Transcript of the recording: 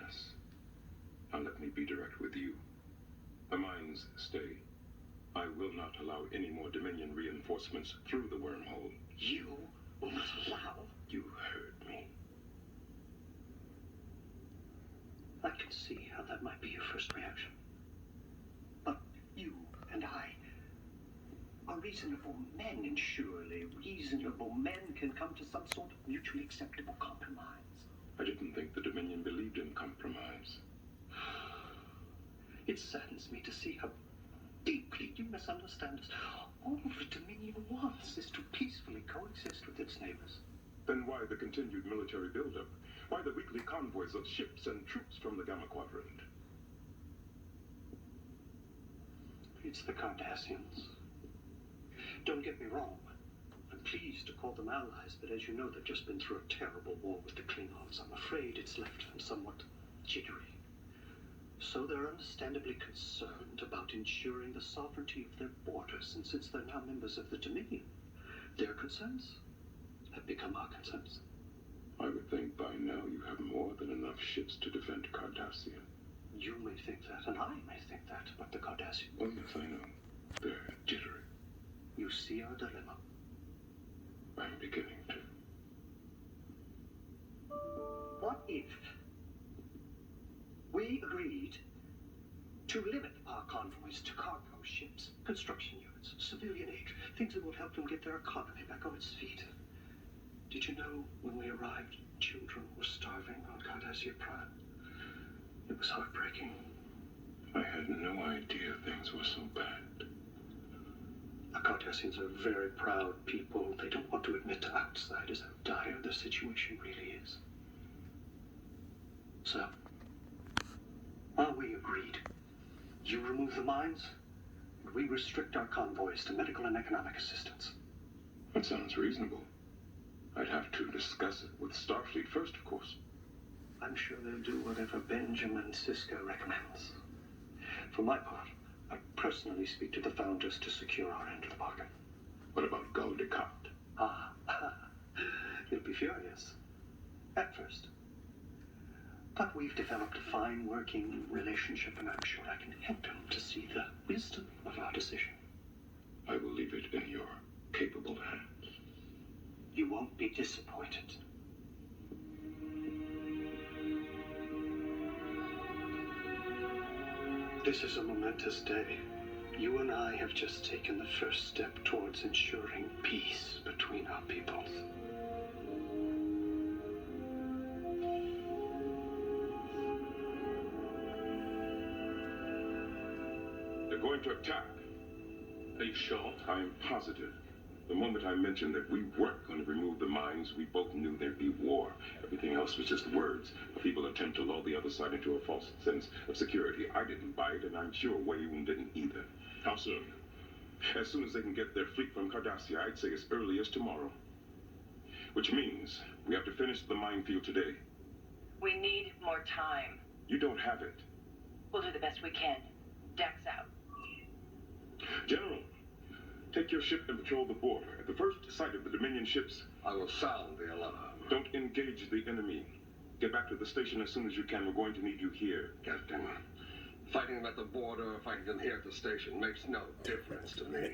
Yes. Now let me be direct with you. The mines stay. I will not allow any more Dominion reinforcements through the wormhole. You will not allow? You heard me. I can see how that might be your first reaction. But you and I are reasonable men, and surely reasonable men can come to some sort of mutually acceptable compromise. I didn't think the Dominion believed in compromise. It saddens me to see how deeply you misunderstand us. All the Dominion wants is to peacefully coexist with its neighbors. Then why the continued military buildup? Why the weekly convoys of ships and troops from the Gamma Quadrant? It's the Cardassians. Don't get me wrong. I'm pleased to call them allies, but as you know, they've just been through a terrible war with the Klingons. I'm afraid it's left them somewhat jittery. So they're understandably concerned about ensuring the sovereignty of their borders, and since they're now members of the Dominion, their concerns have become our concerns. I would think by now you have more than enough ships to defend Cardassia. You may think that, and I may think that, but the Cardassians... Oh, yes, I know. They're jittery. You see our dilemma? I'm beginning to. What if we agreed to limit our convoys to cargo ships, construction units, civilian aid, things that would help them get their economy back on its feet? Did you know when we arrived, children were starving on Cardassia Prime? It was heartbreaking. I had no idea things were so bad. The Cardassians are very proud people. They don't want to admit to outsiders how dire the situation really is. So, are we agreed? You remove the mines, and we restrict our convoys to medical and economic assistance. That sounds reasonable. I'd have to discuss it with Starfleet first, of course. I'm sure they'll do whatever Benjamin Sisko recommends. For my part, I personally speak to the founders to secure our end of the bargain. What about Gul Dukat? You'll be furious. At first. But we've developed a fine working relationship, and I'm sure I can help him to see the wisdom of our decision. I will leave it in your capable hands. You won't be disappointed. This is a momentous day. You and I have just taken the first step towards ensuring peace between our peoples. They're going to attack. Are you sure? I'm positive. The moment I mentioned that we weren't going to remove the mines, we both knew there'd be war. Everything else was just words. A feeble attempt to lull the other side into a false sense of security. I didn't buy it, and I'm sure Wayun didn't either. How soon? As soon as they can get their fleet from Cardassia, I'd say as early as tomorrow. Which means we have to finish the minefield today. We need more time. You don't have it. We'll do the best we can. Dex out. General, take your ship and patrol the border. At the first sight of the Dominion ships, I will sound the alarm. don't engage the enemy. Get back to the station as soon as you can. We're going to need you here. Captain, fighting them at the border or fighting them here at the station makes no difference to me.